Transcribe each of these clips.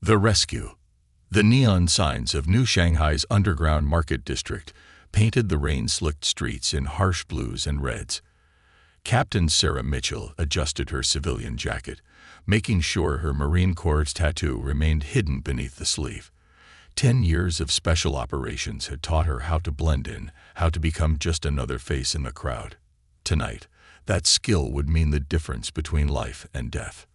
The rescue. The neon signs of New Shanghai's underground market district painted the rain-slicked streets in harsh blues and reds. Captain Sarah Mitchell adjusted her civilian jacket, making sure her Marine Corps tattoo remained hidden beneath the sleeve. 10 years of special operations had taught her how to blend in, how to become just another face in the crowd. Tonight, that skill would mean the difference between life and death.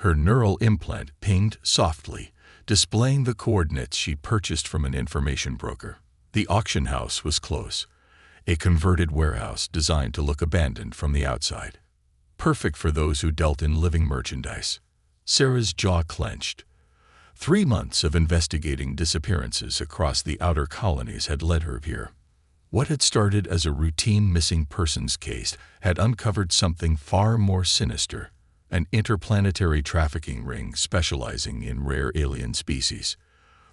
Her neural implant pinged softly, displaying the coordinates she'd purchased from an information broker. The auction house was close, a converted warehouse designed to look abandoned from the outside. Perfect for those who dealt in living merchandise. Sarah's jaw clenched. 3 months of investigating disappearances across the outer colonies had led her here. What had started as a routine missing persons case had uncovered something far more sinister, an interplanetary trafficking ring specializing in rare alien species.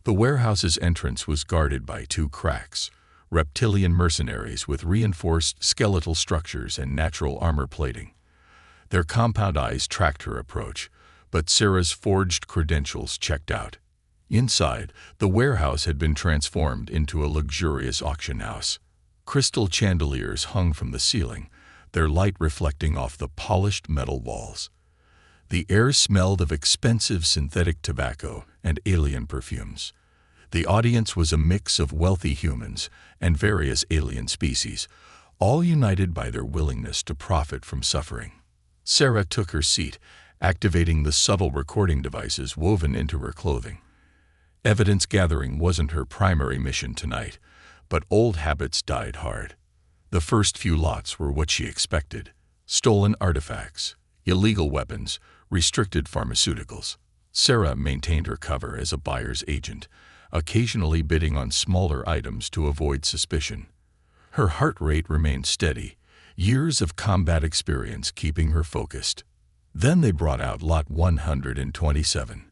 The warehouse's entrance was guarded by 2 cracks, reptilian mercenaries with reinforced skeletal structures and natural armor plating. Their compound eyes tracked her approach, but Sarah's forged credentials checked out. Inside, the warehouse had been transformed into a luxurious auction house. Crystal chandeliers hung from the ceiling, their light reflecting off the polished metal walls. The air smelled of expensive synthetic tobacco and alien perfumes. The audience was a mix of wealthy humans and various alien species, all united by their willingness to profit from suffering. Sarah took her seat, activating the subtle recording devices woven into her clothing. Evidence gathering wasn't her primary mission tonight, but old habits died hard. The first few lots were what she expected: stolen artifacts, illegal weapons, restricted pharmaceuticals. Sarah maintained her cover as a buyer's agent, occasionally bidding on smaller items to avoid suspicion. Her heart rate remained steady, years of combat experience keeping her focused. Then they brought out Lot 127.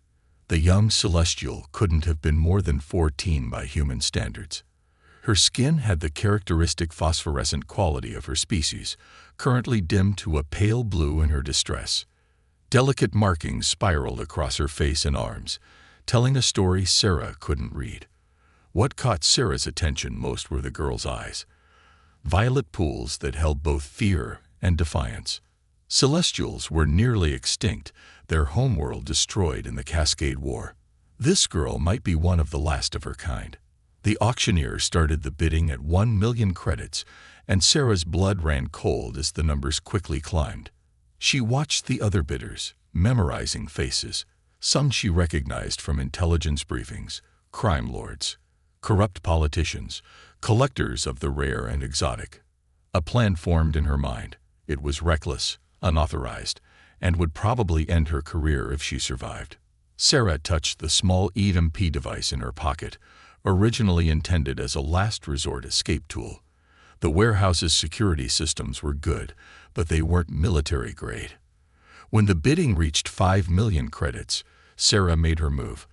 The young Celestial couldn't have been more than 14 by human standards. Her skin had the characteristic phosphorescent quality of her species, currently dimmed to a pale blue in her distress. Delicate markings spiraled across her face and arms, telling a story Sarah couldn't read. What caught Sarah's attention most were the girl's eyes. Violet pools that held both fear and defiance. Celestials were nearly extinct, their homeworld destroyed in the Cascade War. This girl might be one of the last of her kind. The auctioneer started the bidding at 1 million credits, and Sarah's blood ran cold as the numbers quickly climbed. She watched the other bidders, memorizing faces. Some she recognized from intelligence briefings: crime lords, corrupt politicians, collectors of the rare and exotic. A plan formed in her mind. It was reckless, unauthorized, and would probably end her career if she survived. Sarah touched the small EMP device in her pocket, originally intended as a last resort escape tool. The warehouse's security systems were good, but they weren't military grade. When the bidding reached 5 million credits, Sarah made her move.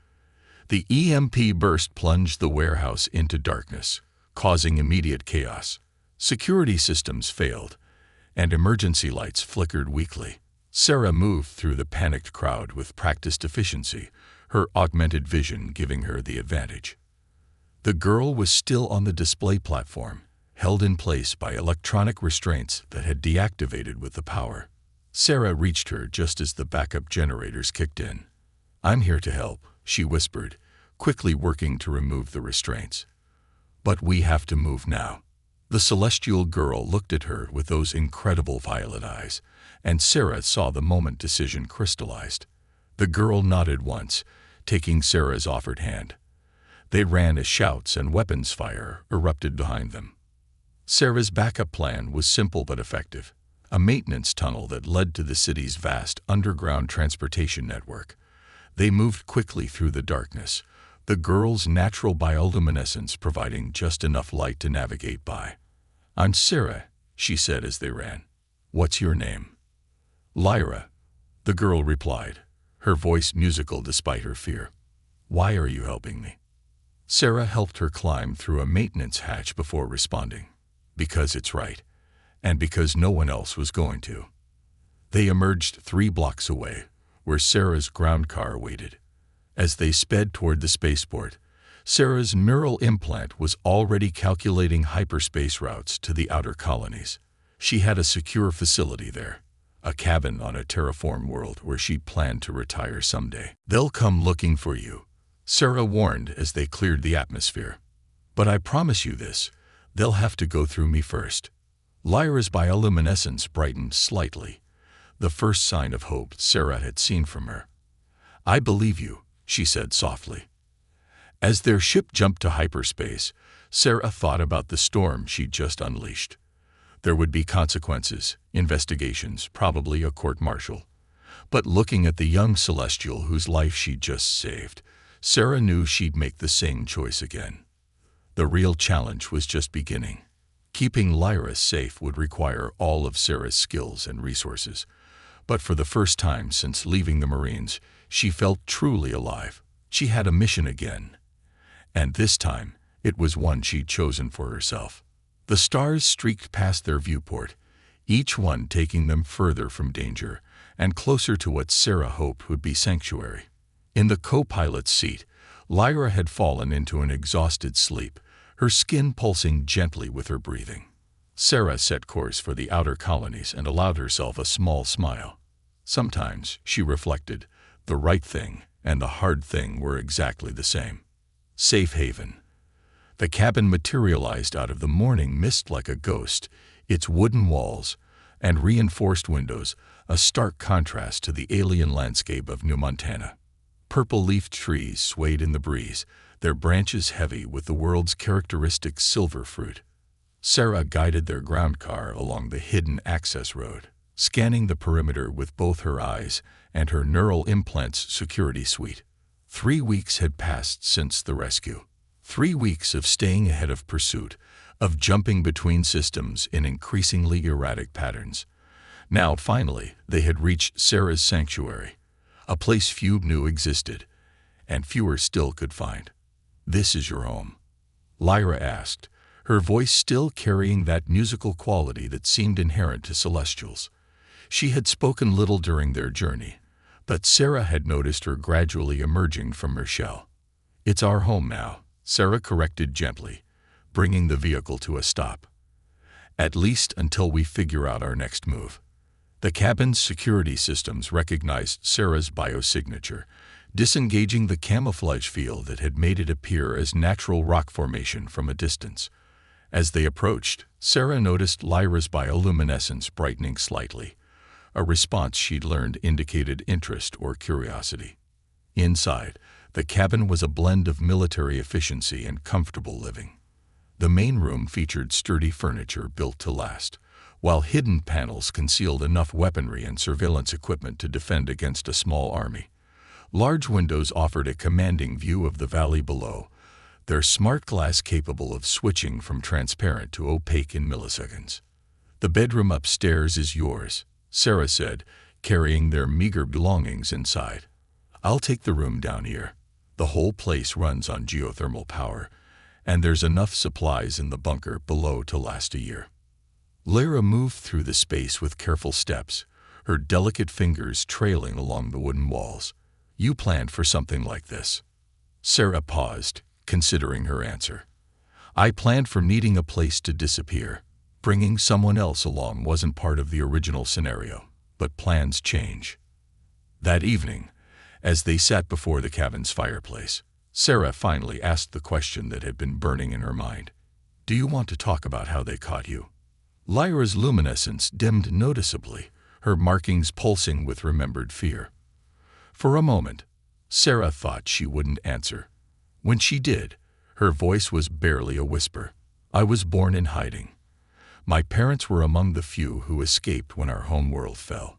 The EMP burst plunged the warehouse into darkness, causing immediate chaos. Security systems failed, and emergency lights flickered weakly. Sarah moved through the panicked crowd with practiced efficiency, her augmented vision giving her the advantage. The girl was still on the display platform, held in place by electronic restraints that had deactivated with the power. Sarah reached her just as the backup generators kicked in. "I'm here to help," she whispered, quickly working to remove the restraints. "But we have to move now." The celestial girl looked at her with those incredible violet eyes, and Sarah saw the moment decision crystallized. The girl nodded once, taking Sarah's offered hand. They ran as shouts and weapons fire erupted behind them. Sarah's backup plan was simple but effective: a maintenance tunnel that led to the city's vast underground transportation network. They moved quickly through the darkness, the girl's natural bioluminescence providing just enough light to navigate by. "I'm Sarah," she said as they ran. "What's your name?" "Lyra," the girl replied, her voice musical despite her fear. "Why are you helping me?" Sarah helped her climb through a maintenance hatch before responding. "Because it's right, and because no one else was going to." They emerged 3 blocks away, where Sarah's ground car waited. As they sped toward the spaceport, Sarah's neural implant was already calculating hyperspace routes to the outer colonies. She had a secure facility there, a cabin on a terraform world where she planned to retire someday. "They'll come looking for you," Sarah warned as they cleared the atmosphere. "But I promise you this, they'll have to go through me first." Lyra's bioluminescence brightened slightly, the first sign of hope Sarah had seen from her. "I believe you," she said softly. As their ship jumped to hyperspace, Sarah thought about the storm she'd just unleashed. There would be consequences, investigations, probably a court-martial. But looking at the young celestial whose life she'd just saved, Sarah knew she'd make the same choice again. The real challenge was just beginning. Keeping Lyra safe would require all of Sarah's skills and resources. But for the first time since leaving the Marines, she felt truly alive. She had a mission again. And this time, it was one she'd chosen for herself. The stars streaked past their viewport, each one taking them further from danger and closer to what Sarah hoped would be sanctuary. In the co-pilot's seat, Lyra had fallen into an exhausted sleep, her skin pulsing gently with her breathing. Sarah set course for the outer colonies and allowed herself a small smile. Sometimes, she reflected, the right thing and the hard thing were exactly the same. Safe haven. The cabin materialized out of the morning mist like a ghost, its wooden walls and reinforced windows a stark contrast to the alien landscape of New Montana. Purple-leafed trees swayed in the breeze, their branches heavy with the world's characteristic silver fruit. Sarah guided their ground car along the hidden access road, scanning the perimeter with both her eyes and her neural implant's security suite. 3 weeks had passed since the rescue. 3 weeks of staying ahead of pursuit, of jumping between systems in increasingly erratic patterns. Now, finally, they had reached Sarah's sanctuary, a place few knew existed, and fewer still could find. "This is your home?" Lyra asked, her voice still carrying that musical quality that seemed inherent to Celestials. She had spoken little during their journey, but Sarah had noticed her gradually emerging from her shell. "It's our home now," Sarah corrected gently, bringing the vehicle to a stop. "At least until we figure out our next move." The cabin's security systems recognized Sarah's biosignature, disengaging the camouflage field that had made it appear as natural rock formation from a distance. As they approached, Sarah noticed Lyra's bioluminescence brightening slightly, a response she'd learned indicated interest or curiosity. Inside, the cabin was a blend of military efficiency and comfortable living. The main room featured sturdy furniture built to last, while hidden panels concealed enough weaponry and surveillance equipment to defend against a small army. Large windows offered a commanding view of the valley below, their smart glass capable of switching from transparent to opaque in milliseconds. "The bedroom upstairs is yours," Sarah said, carrying their meager belongings inside. "I'll take the room down here. The whole place runs on geothermal power, and there's enough supplies in the bunker below to last a year." Lyra moved through the space with careful steps, her delicate fingers trailing along the wooden walls. "You planned for something like this?" Sarah paused, considering her answer. "I planned for needing a place to disappear. Bringing someone else along wasn't part of the original scenario, but plans change." That evening, as they sat before the cabin's fireplace, Sarah finally asked the question that had been burning in her mind. "Do you want to talk about how they caught you?" Lyra's luminescence dimmed noticeably, her markings pulsing with remembered fear. For a moment, Sarah thought she wouldn't answer. When she did, her voice was barely a whisper. "I was born in hiding. My parents were among the few who escaped when our homeworld fell.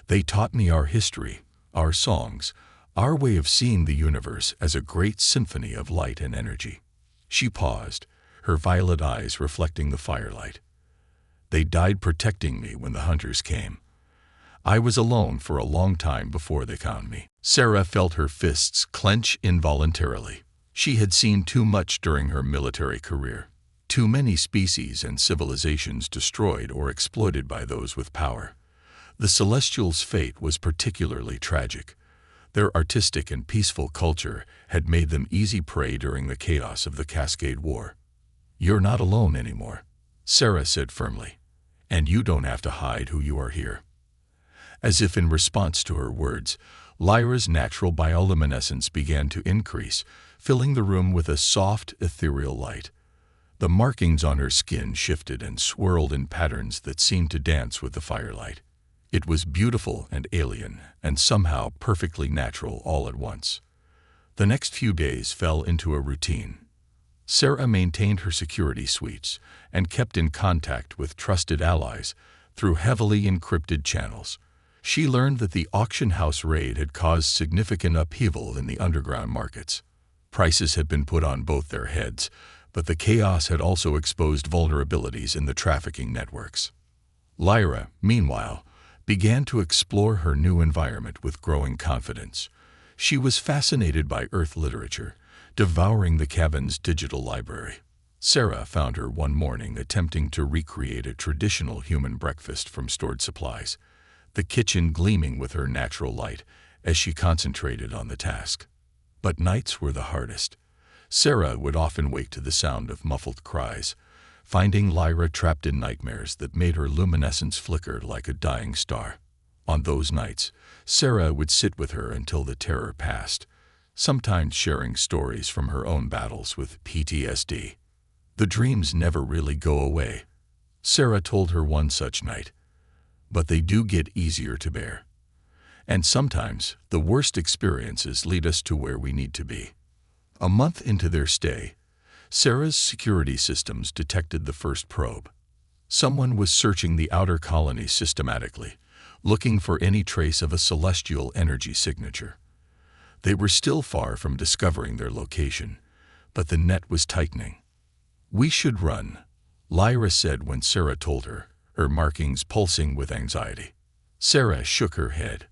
They taught me our history, our songs, our way of seeing the universe as a great symphony of light and energy." She paused, her violet eyes reflecting the firelight. "They died protecting me when the hunters came. I was alone for a long time before they found me." Sarah felt her fists clench involuntarily. She had seen too much during her military career. Too many species and civilizations destroyed or exploited by those with power. The Celestials' fate was particularly tragic. Their artistic and peaceful culture had made them easy prey during the chaos of the Cascade War. "You're not alone anymore," Sarah said firmly, "and you don't have to hide who you are here." As if in response to her words, Lyra's natural bioluminescence began to increase, filling the room with a soft, ethereal light. The markings on her skin shifted and swirled in patterns that seemed to dance with the firelight. It was beautiful and alien, and somehow perfectly natural all at once. The next few days fell into a routine. Sarah maintained her security suites and kept in contact with trusted allies through heavily encrypted channels. She learned that the auction house raid had caused significant upheaval in the underground markets. Prices had been put on both their heads, but the chaos had also exposed vulnerabilities in the trafficking networks. Lyra, meanwhile, began to explore her new environment with growing confidence. She was fascinated by Earth literature, devouring the cabin's digital library. Sarah found her one morning attempting to recreate a traditional human breakfast from stored supplies, the kitchen gleaming with her natural light as she concentrated on the task. But nights were the hardest. Sarah would often wake to the sound of muffled cries, finding Lyra trapped in nightmares that made her luminescence flicker like a dying star. On those nights, Sarah would sit with her until the terror passed, sometimes sharing stories from her own battles with PTSD. "The dreams never really go away," Sarah told her one such night, "but they do get easier to bear. And sometimes the worst experiences lead us to where we need to be." A month into their stay, Sarah's security systems detected the first probe. Someone was searching the outer colony systematically, looking for any trace of a celestial energy signature. They were still far from discovering their location, but the net was tightening. "We should run," Lyra said when Sarah told her, her markings pulsing with anxiety. Sarah shook her head.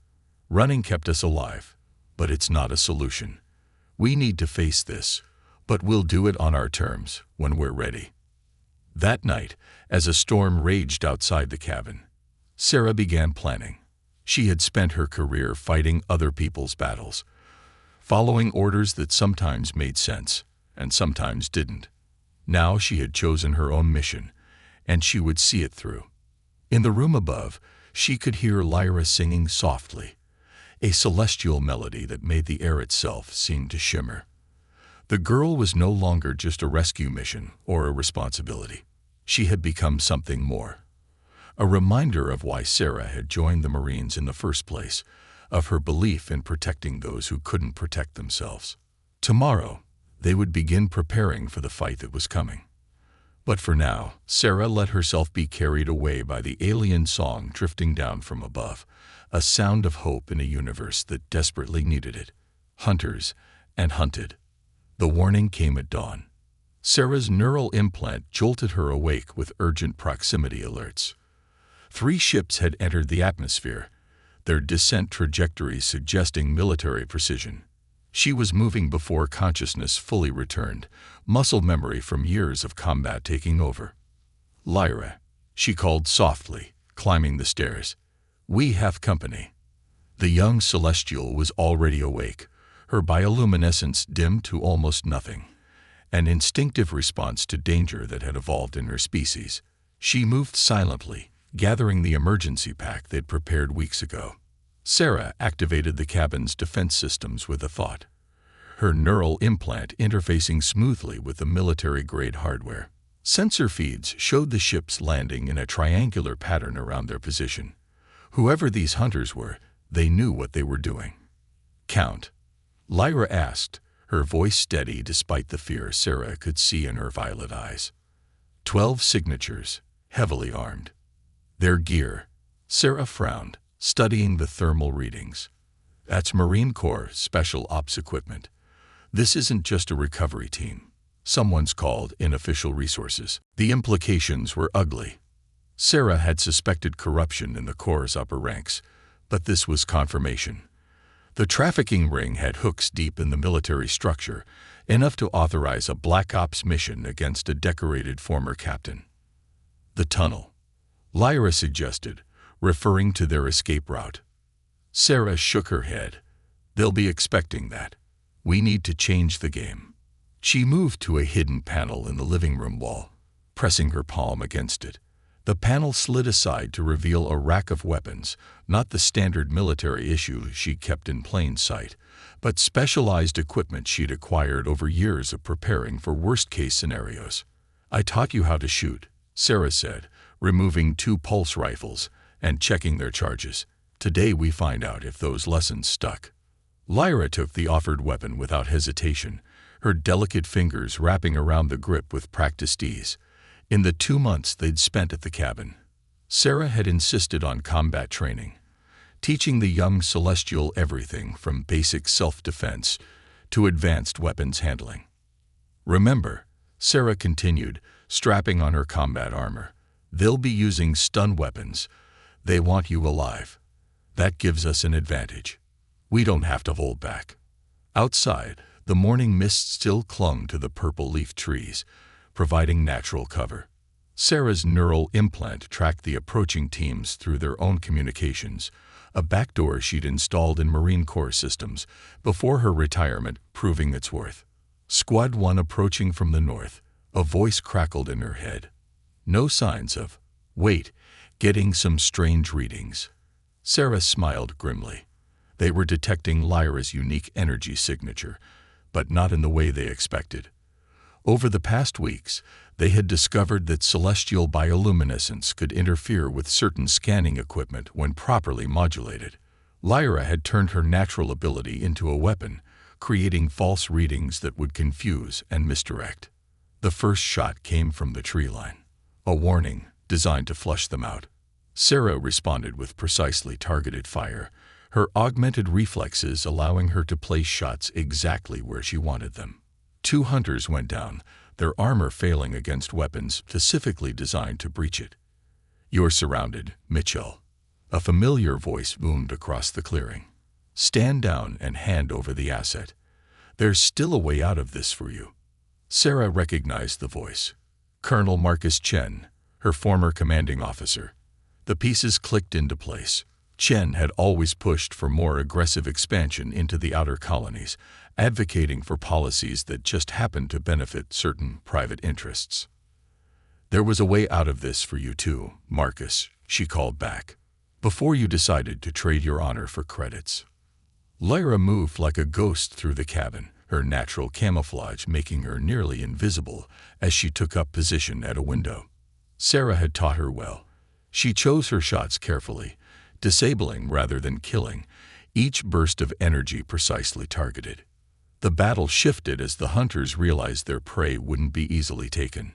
"Running kept us alive, but it's not a solution. We need to face this, but we'll do it on our terms when we're ready." That night, as a storm raged outside the cabin, Sarah began planning. She had spent her career fighting other people's battles, following orders that sometimes made sense and sometimes didn't. Now she had chosen her own mission, and she would see it through. In the room above, she could hear Lyra singing softly, a celestial melody that made the air itself seem to shimmer. The girl was no longer just a rescue mission or a responsibility. She had become something more. A reminder of why Sarah had joined the Marines in the first place, of her belief in protecting those who couldn't protect themselves. Tomorrow, they would begin preparing for the fight that was coming. But for now, Sarah let herself be carried away by the alien song drifting down from above, a sound of hope in a universe that desperately needed it. Hunters and hunted. The warning came at dawn. Sarah's neural implant jolted her awake with urgent proximity alerts. 3 ships had entered the atmosphere, their descent trajectories suggesting military precision. She was moving before consciousness fully returned, muscle memory from years of combat taking over. "Lyra," she called softly, climbing the stairs. "We have company." The young celestial was already awake, her bioluminescence dimmed to almost nothing, an instinctive response to danger that had evolved in her species. She moved silently, gathering the emergency pack they'd prepared weeks ago. Sarah activated the cabin's defense systems with a thought, her neural implant interfacing smoothly with the military-grade hardware. Sensor feeds showed the ships landing in a triangular pattern around their position. Whoever these hunters were, they knew what they were doing. "Count?" Lyra asked, her voice steady despite the fear Sarah could see in her violet eyes. 12 signatures, heavily armed. "Their gear." Sarah frowned, studying the thermal readings. "That's Marine Corps Special Ops equipment. This isn't just a recovery team. Someone's called in official resources." The implications were ugly. Sarah had suspected corruption in the Corps' upper ranks, but this was confirmation. The trafficking ring had hooks deep in the military structure, enough to authorize a Black Ops mission against a decorated former captain. "The tunnel," Lyra suggested, referring to their escape route. Sarah shook her head. They'll be expecting that. We need to change the game. She moved to a hidden panel in the living room wall, pressing her palm against it. The panel slid aside to reveal a rack of weapons, not the standard military issue she kept in plain sight, but specialized equipment she'd acquired over years of preparing for worst-case scenarios. "I taught you how to shoot," Sarah said, removing 2 pulse rifles and checking their charges. "Today we find out if those lessons stuck." Lyra took the offered weapon without hesitation, her delicate fingers wrapping around the grip with practiced ease. In the 2 months they'd spent at the cabin, Sarah had insisted on combat training, teaching the young Celestial everything from basic self-defense to advanced weapons handling. "Remember," Sarah continued, strapping on her combat armor, "they'll be using stun weapons. They want you alive. That gives us an advantage. We don't have to hold back." Outside, the morning mist still clung to the purple leaf trees, providing natural cover. Sarah's neural implant tracked the approaching teams through their own communications, a backdoor she'd installed in Marine Corps systems before her retirement, proving its worth. "Squad 1 approaching from the north," a voice crackled in her head. No signs of, wait, getting some strange readings. Sarah smiled grimly. They were detecting Lyra's unique energy signature, but not in the way they expected. Over the past weeks, they had discovered that celestial bioluminescence could interfere with certain scanning equipment when properly modulated. Lyra had turned her natural ability into a weapon, creating false readings that would confuse and misdirect. The first shot came from the tree line, a warning designed to flush them out. Sarah responded with precisely targeted fire, her augmented reflexes allowing her to place shots exactly where she wanted them. 2 hunters went down, their armor failing against weapons specifically designed to breach it. "You're surrounded, Mitchell," a familiar voice boomed across the clearing. "Stand down and hand over the asset. There's still a way out of this for you." Sarah recognized the voice. Colonel Marcus Chen, her former commanding officer. The pieces clicked into place. Chen had always pushed for more aggressive expansion into the outer colonies, advocating for policies that just happened to benefit certain private interests. "There was a way out of this for you too, Marcus," she called back, "before you decided to trade your honor for credits." Lyra moved like a ghost through the cabin, her natural camouflage making her nearly invisible as she took up position at a window. Sarah had taught her well. She chose her shots carefully, disabling rather than killing, each burst of energy precisely targeted. The battle shifted as the hunters realized their prey wouldn't be easily taken.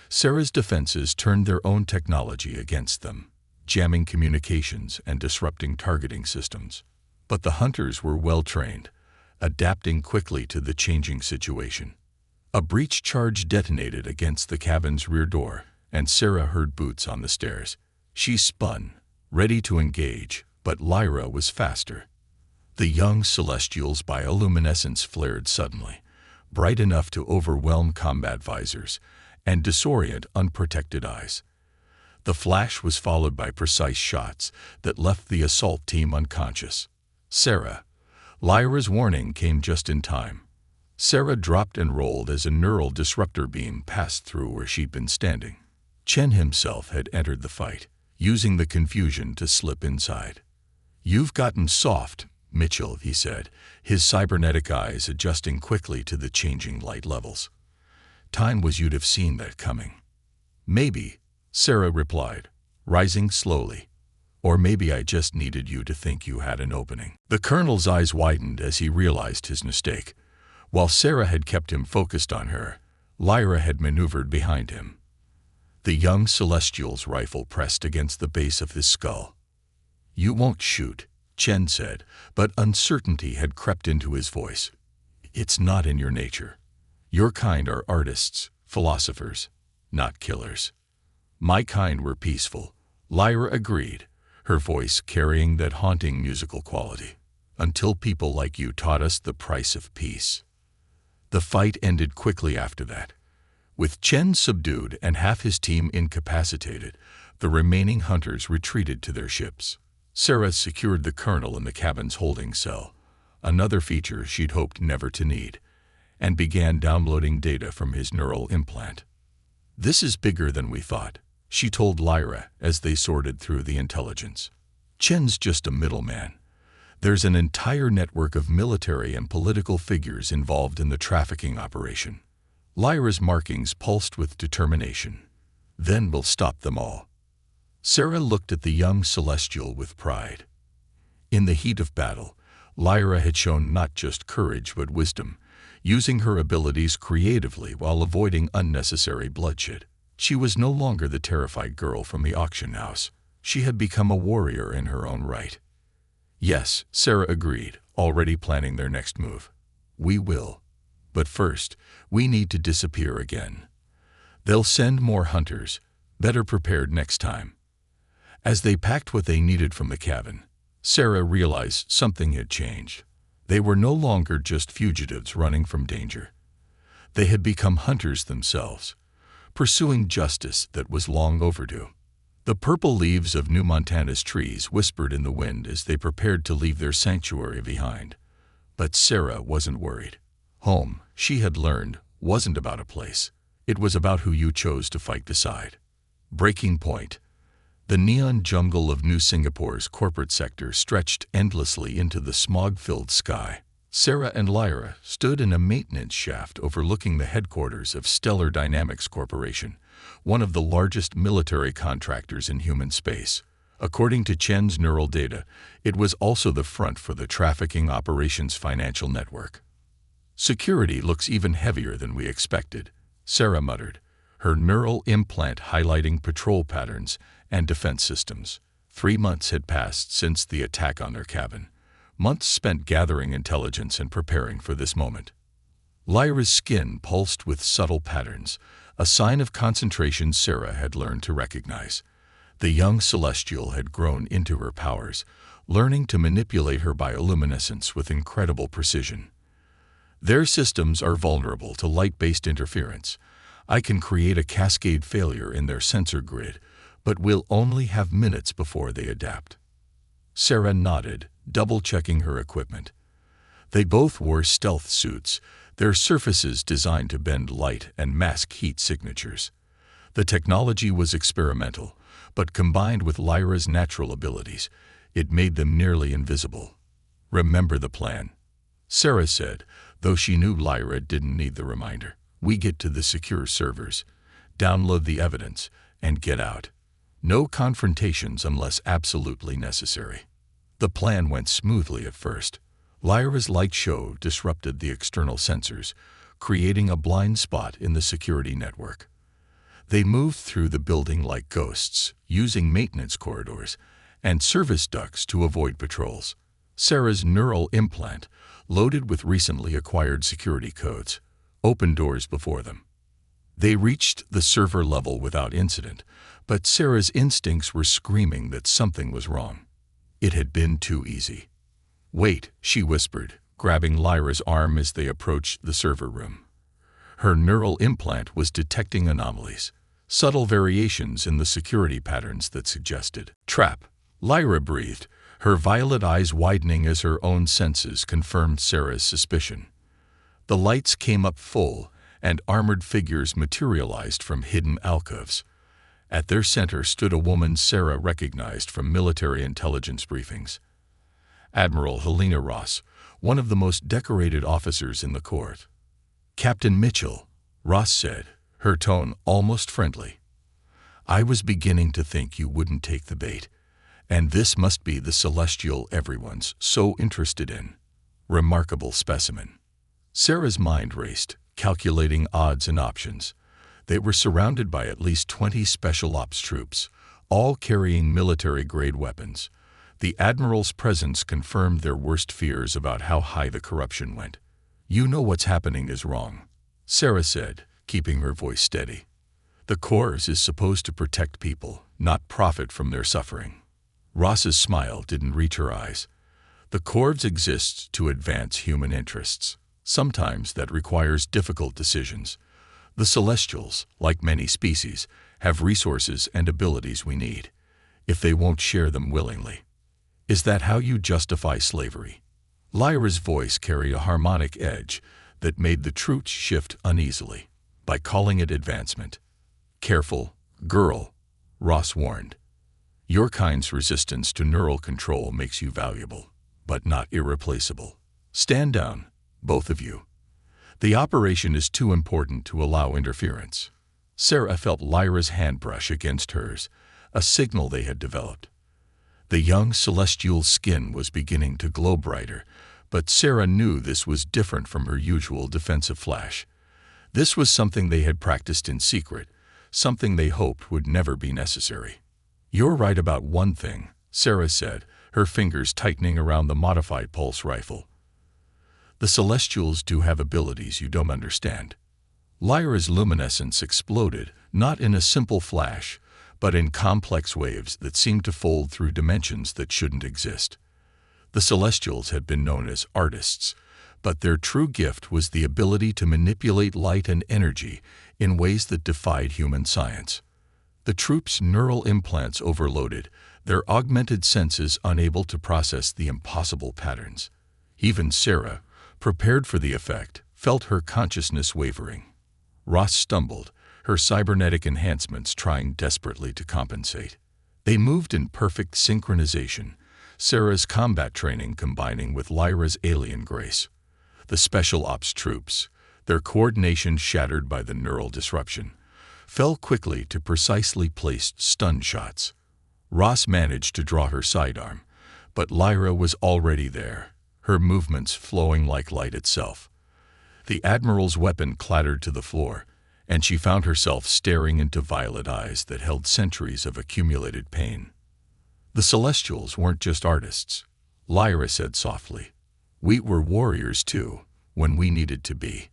Sarah's defenses turned their own technology against them, jamming communications and disrupting targeting systems. But the hunters were well-trained, adapting quickly to the changing situation. A breach charge detonated against the cabin's rear door, and Sarah heard boots on the stairs. She spun, ready to engage, but Lyra was faster. The young Celestial's bioluminescence flared suddenly, bright enough to overwhelm combat visors and disorient unprotected eyes. The flash was followed by precise shots that left the assault team unconscious. "Sarah." Lyra's warning came just in time. Sarah dropped and rolled as a neural disruptor beam passed through where she'd been standing. Chen himself had entered the fight, using the confusion to slip inside. "You've gotten soft, Mitchell," he said, his cybernetic eyes adjusting quickly to the changing light levels. "Time was you'd have seen that coming." "Maybe," Sarah replied, rising slowly. "Or maybe I just needed you to think you had an opening." The colonel's eyes widened as he realized his mistake. While Sarah had kept him focused on her, Lyra had maneuvered behind him. The young Celestial's rifle pressed against the base of his skull. "You won't shoot," Chen said, but uncertainty had crept into his voice. "It's not in your nature. Your kind are artists, philosophers, not killers." "My kind were peaceful," Lyra agreed, her voice carrying that haunting musical quality. "Until people like you taught us the price of peace." The fight ended quickly after that. With Chen subdued and half his team incapacitated, the remaining hunters retreated to their ships. Sarah secured the colonel in the cabin's holding cell, another feature she'd hoped never to need, and began downloading data from his neural implant. "This is bigger than we thought," she told Lyra as they sorted through the intelligence. "Chen's just a middleman. There's an entire network of military and political figures involved in the trafficking operation." Lyra's markings pulsed with determination. "Then we'll stop them all." Sarah looked at the young Celestial with pride. In the heat of battle, Lyra had shown not just courage but wisdom, using her abilities creatively while avoiding unnecessary bloodshed. She was no longer the terrified girl from the auction house. She had become a warrior in her own right. "Yes," Sarah agreed, already planning their next move. "We will. But first, we need to disappear again. They'll send more hunters, better prepared next time." As they packed what they needed from the cabin, Sarah realized something had changed. They were no longer just fugitives running from danger. They had become hunters themselves, pursuing justice that was long overdue. The purple leaves of New Montana's trees whispered in the wind as they prepared to leave their sanctuary behind. But Sarah wasn't worried. Home, she had learned, wasn't about a place. It was about who you chose to fight beside. Breaking point. The neon jungle of New Singapore's corporate sector stretched endlessly into the smog-filled sky. Sarah and Lyra stood in a maintenance shaft overlooking the headquarters of Stellar Dynamics Corporation, one of the largest military contractors in human space. According to Chen's neural data, it was also the front for the trafficking operations financial network. "Security looks even heavier than we expected," Sarah muttered, her neural implant highlighting patrol patterns and defense systems. 3 months had passed since the attack on their cabin, months spent gathering intelligence and preparing for this moment. Lyra's skin pulsed with subtle patterns, a sign of concentration Sarah had learned to recognize. The young Celestial had grown into her powers, learning to manipulate her bioluminescence with incredible precision. "Their systems are vulnerable to light-based interference. I can create a cascade failure in their sensor grid, but we'll only have minutes before they adapt." Sarah nodded, double-checking her equipment. They both wore stealth suits, their surfaces designed to bend light and mask heat signatures. The technology was experimental, but combined with Lyra's natural abilities, it made them nearly invisible. "Remember the plan," Sarah said, though she knew Lyra didn't need the reminder. "We get to the secure servers, download the evidence, and get out. No confrontations unless absolutely necessary." The plan went smoothly at first. Lyra's light show disrupted the external sensors, creating a blind spot in the security network. They moved through the building like ghosts, using maintenance corridors and service ducts to avoid patrols. Sarah's neural implant, loaded with recently acquired security codes, opened doors before them. They reached the server level without incident, but Sarah's instincts were screaming that something was wrong. It had been too easy. "Wait," she whispered, grabbing Lyra's arm as they approached the server room. Her neural implant was detecting anomalies, subtle variations in the security patterns that suggested trap. Lyra breathed, her violet eyes widening as her own senses confirmed Sarah's suspicion. The lights came up full, and armored figures materialized from hidden alcoves. At their center stood a woman Sarah recognized from military intelligence briefings. Admiral Helena Ross, one of the most decorated officers in the court. "Captain Mitchell," Ross said, her tone almost friendly. "I was beginning to think you wouldn't take the bait, and this must be the Celestial everyone's so interested in. Remarkable specimen." Sarah's mind raced, calculating odds and options. They were surrounded by at least 20 special ops troops, all carrying military-grade weapons. The Admiral's presence confirmed their worst fears about how high the corruption went. "You know what's happening is wrong," Sarah said, keeping her voice steady. "The Corps is supposed to protect people, not profit from their suffering." Ross's smile didn't reach her eyes. "The Corps exists to advance human interests. Sometimes that requires difficult decisions. The Celestials, like many species, have resources and abilities we need, if they won't share them willingly. Is that how you justify slavery?" Lyra's voice carried a harmonic edge that made the troops shift uneasily. By calling it advancement. Careful, girl, Ross warned. Your kind's resistance to neural control makes you valuable, but not irreplaceable. Stand down, both of you. The operation is too important to allow interference. Sarah felt Lyra's hand brush against hers, a signal they had developed. The young celestial's skin was beginning to glow brighter, but Sarah knew this was different from her usual defensive flash. This was something they had practiced in secret, something they hoped would never be necessary. You're right about one thing, Sarah said, her fingers tightening around the modified pulse rifle. The Celestials do have abilities you don't understand. Lyra's luminescence exploded, not in a simple flash, but in complex waves that seemed to fold through dimensions that shouldn't exist. The Celestials had been known as artists, but their true gift was the ability to manipulate light and energy in ways that defied human science. The troops' neural implants overloaded, their augmented senses unable to process the impossible patterns. Even Sarah, prepared for the effect, felt her consciousness wavering. Ross stumbled, her cybernetic enhancements trying desperately to compensate. They moved in perfect synchronization, Sarah's combat training combining with Lyra's alien grace. The Special Ops troops, their coordination shattered by the neural disruption, fell quickly to precisely placed stun shots. Ross managed to draw her sidearm, but Lyra was already there, her movements flowing like light itself. The Admiral's weapon clattered to the floor, and she found herself staring into violet eyes that held centuries of accumulated pain. The Celestials weren't just artists, Lyra said softly. We were warriors too, when we needed to be.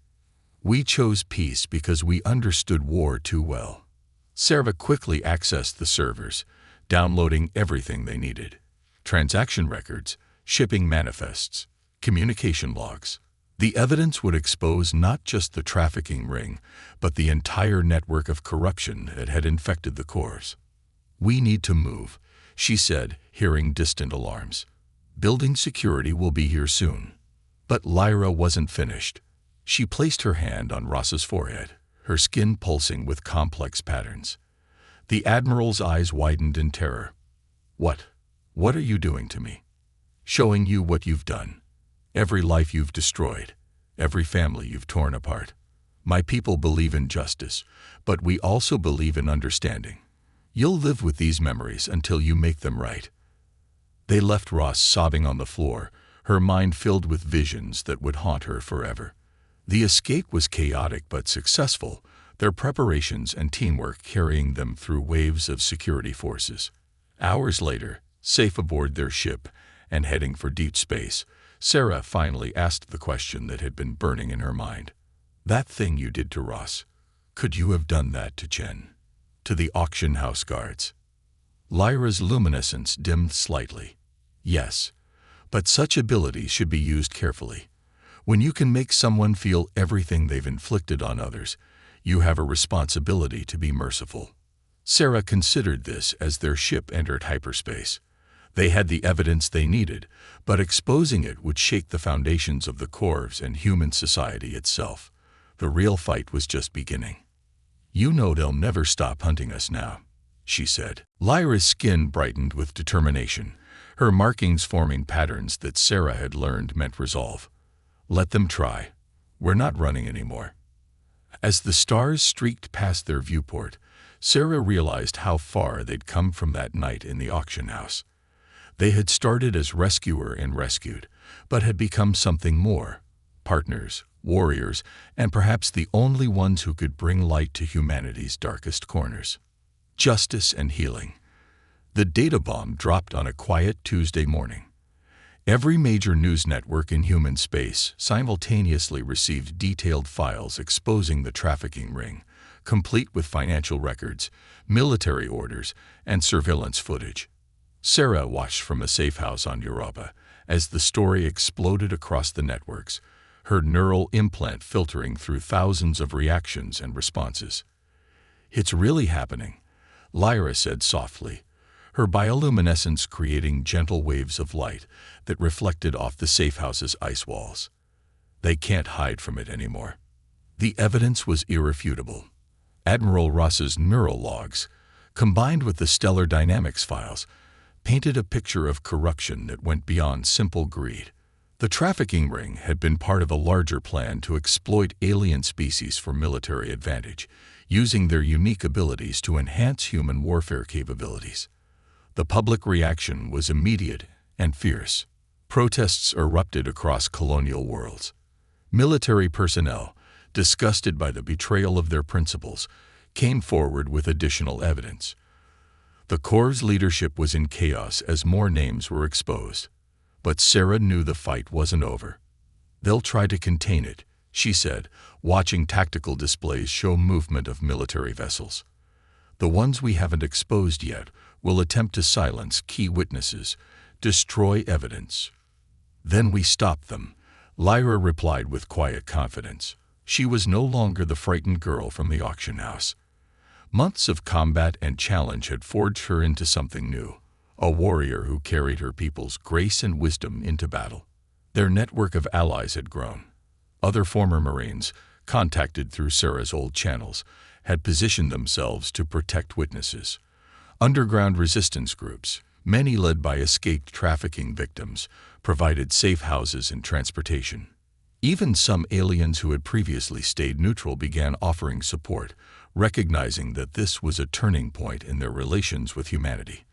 We chose peace because we understood war too well. Sarah quickly accessed the servers, downloading everything they needed. Transaction records, shipping manifests, communication logs. The evidence would expose not just the trafficking ring, but the entire network of corruption that had infected the cores. We need to move, she said, hearing distant alarms. Building security will be here soon. But Lyra wasn't finished. She placed her hand on Ross's forehead, her skin pulsing with complex patterns. The Admiral's eyes widened in terror. What are you doing to me? Showing you what you've done. Every life you've destroyed, every family you've torn apart. My people believe in justice, but we also believe in understanding. You'll live with these memories until you make them right. They left Ross sobbing on the floor, her mind filled with visions that would haunt her forever. The escape was chaotic but successful, their preparations and teamwork carrying them through waves of security forces. Hours later, safe aboard their ship and heading for deep space, Sarah finally asked the question that had been burning in her mind. That thing you did to Ross, could you have done that to Jen? To the auction house guards? Lyra's luminescence dimmed slightly. Yes, but such abilities should be used carefully. When you can make someone feel everything they've inflicted on others, you have a responsibility to be merciful. Sarah considered this as their ship entered hyperspace. They had the evidence they needed, but exposing it would shake the foundations of the Corps and human society itself. The real fight was just beginning. You know they'll never stop hunting us now, she said. Lyra's skin brightened with determination, her markings forming patterns that Sarah had learned meant resolve. Let them try. We're not running anymore. As the stars streaked past their viewport, Sarah realized how far they'd come from that night in the auction house. They had started as rescuer and rescued, but had become something more. Partners, warriors, and perhaps the only ones who could bring light to humanity's darkest corners. Justice and healing. The data bomb dropped on a quiet Tuesday morning. Every major news network in human space simultaneously received detailed files exposing the trafficking ring, complete with financial records, military orders, and surveillance footage. Sarah watched from a safe house on Europa as the story exploded across the networks, her neural implant filtering through thousands of reactions and responses. It's really happening, Lyra said softly, her bioluminescence creating gentle waves of light that reflected off the safe house's ice walls. They can't hide from it anymore. The evidence was irrefutable. Admiral Ross's neural logs, combined with the stellar dynamics files, painted a picture of corruption that went beyond simple greed. The trafficking ring had been part of a larger plan to exploit alien species for military advantage, using their unique abilities to enhance human warfare capabilities. The public reaction was immediate and fierce. Protests erupted across colonial worlds. Military personnel, disgusted by the betrayal of their principles, came forward with additional evidence. The Corps' leadership was in chaos as more names were exposed. But Sarah knew the fight wasn't over. "They'll try to contain it," she said, watching tactical displays show movement of military vessels. "The ones we haven't exposed yet will attempt to silence key witnesses, destroy evidence. Then we stop them," Lyra replied with quiet confidence. She was no longer the frightened girl from the auction house. Months of combat and challenge had forged her into something new, a warrior who carried her people's grace and wisdom into battle. Their network of allies had grown. Other former Marines, contacted through Sarah's old channels, had positioned themselves to protect witnesses. Underground resistance groups, many led by escaped trafficking victims, provided safe houses and transportation. Even some aliens who had previously stayed neutral began offering support, recognizing that this was a turning point in their relations with humanity.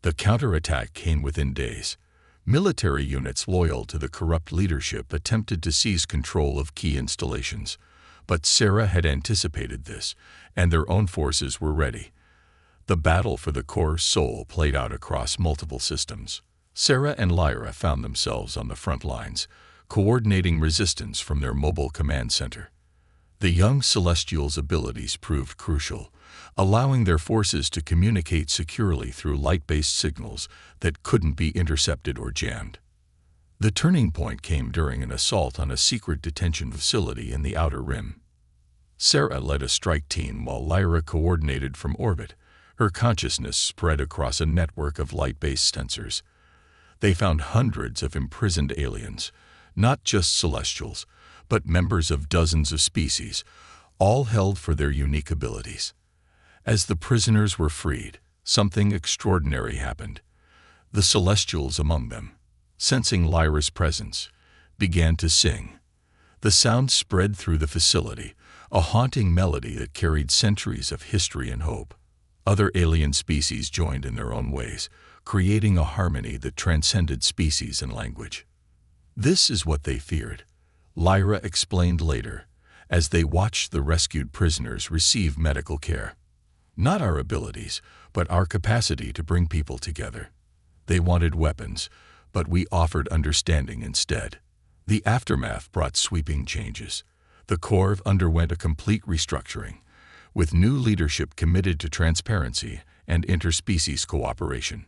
The counterattack came within days. Military units loyal to the corrupt leadership attempted to seize control of key installations, but Sarah had anticipated this, and their own forces were ready. The battle for the Corps' soul played out across multiple systems. Sarah and Lyra found themselves on the front lines, coordinating resistance from their mobile command center. The young Celestial's abilities proved crucial, allowing their forces to communicate securely through light-based signals that couldn't be intercepted or jammed. The turning point came during an assault on a secret detention facility in the Outer Rim. Sarah led a strike team while Lyra coordinated from orbit, her consciousness spread across a network of light-based sensors. They found hundreds of imprisoned aliens, not just Celestials, but members of dozens of species, all held for their unique abilities. As the prisoners were freed, something extraordinary happened. The Celestials among them, sensing Lyra's presence, began to sing. The sound spread through the facility, a haunting melody that carried centuries of history and hope. Other alien species joined in their own ways, creating a harmony that transcended species and language. "This is what they feared," Lyra explained later, as they watched the rescued prisoners receive medical care. "Not our abilities, but our capacity to bring people together. They wanted weapons, but we offered understanding instead." The aftermath brought sweeping changes. The Corps underwent a complete restructuring, with new leadership committed to transparency and interspecies cooperation.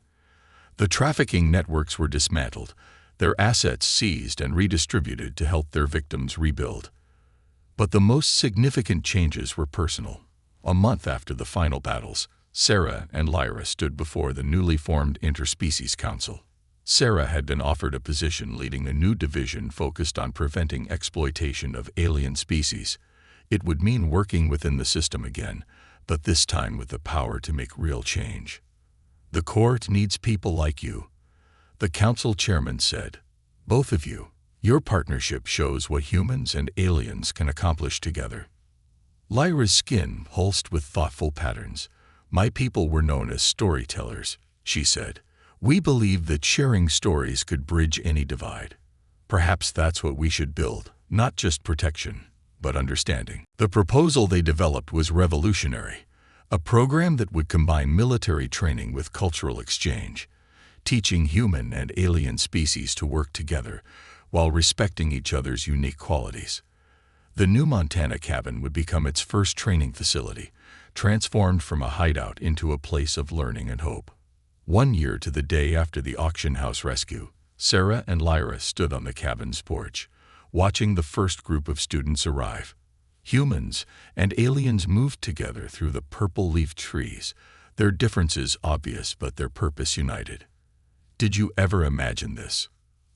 The trafficking networks were dismantled, their assets seized and redistributed to help their victims rebuild. But the most significant changes were personal. A month after the final battles, Sarah and Lyra stood before the newly formed Interspecies Council. Sarah had been offered a position leading a new division focused on preventing exploitation of alien species. It would mean working within the system again, but this time with the power to make real change. "The Court needs people like you," the council chairman said. "Both of you. Your partnership shows what humans and aliens can accomplish together." Lyra's skin pulsed with thoughtful patterns. "My people were known as storytellers," she said. "We believed that sharing stories could bridge any divide. Perhaps that's what we should build, not just protection, but understanding." The proposal they developed was revolutionary, a program that would combine military training with cultural exchange, teaching human and alien species to work together while respecting each other's unique qualities. The new Montana cabin would become its first training facility, transformed from a hideout into a place of learning and hope. 1 year to the day after the auction house rescue, Sarah and Lyra stood on the cabin's porch, watching the first group of students arrive. Humans and aliens moved together through the purple-leafed trees, Their differences obvious but their purpose united. "Did you ever imagine this?"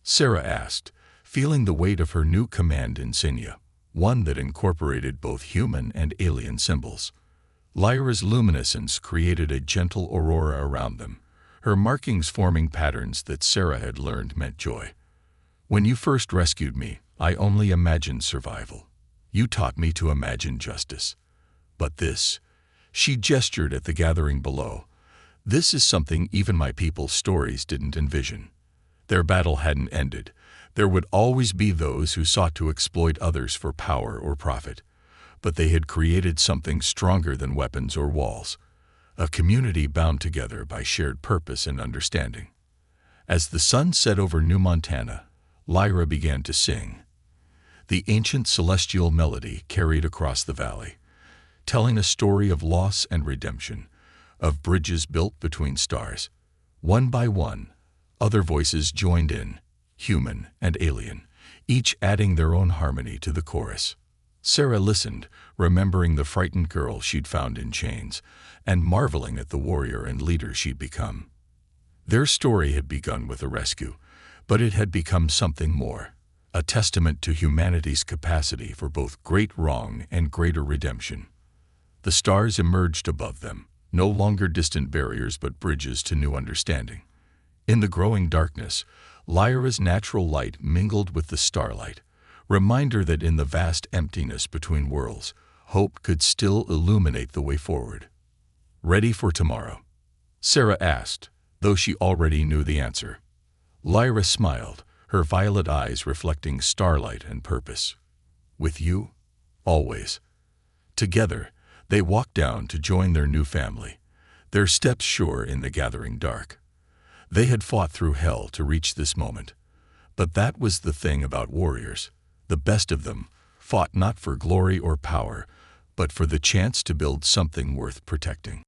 Sarah asked, feeling the weight of her new command insignia, one that incorporated both human and alien symbols. Lyra's luminescence created a gentle aurora around them, her markings forming patterns that Sarah had learned meant joy. "When you first rescued me, I only imagined survival. You taught me to imagine justice. But this," she gestured at the gathering below, "this is something even my people's stories didn't envision." Their battle hadn't ended. There would always be those who sought to exploit others for power or profit. But they had created something stronger than weapons or walls, a community bound together by shared purpose and understanding. As the sun set over New Montana, Lyra began to sing. The ancient celestial melody carried across the valley, telling a story of loss and redemption, of bridges built between stars. One by one, other voices joined in, human and alien, each adding their own harmony to the chorus. Sarah listened, remembering the frightened girl she'd found in chains, and marveling at the warrior and leader she'd become. Their story had begun with a rescue, but it had become something more, a testament to humanity's capacity for both great wrong and greater redemption. The stars emerged above them, no longer distant barriers but bridges to new understanding. In the growing darkness, Lyra's natural light mingled with the starlight, reminder that in the vast emptiness between worlds, hope could still illuminate the way forward. "Ready for tomorrow?" Sarah asked, though she already knew the answer. Lyra smiled, her violet eyes reflecting starlight and purpose. "With you? Always." Together, they walked down to join their new family, their steps sure in the gathering dark. They had fought through hell to reach this moment. But that was the thing about warriors. The best of them fought not for glory or power, but for the chance to build something worth protecting.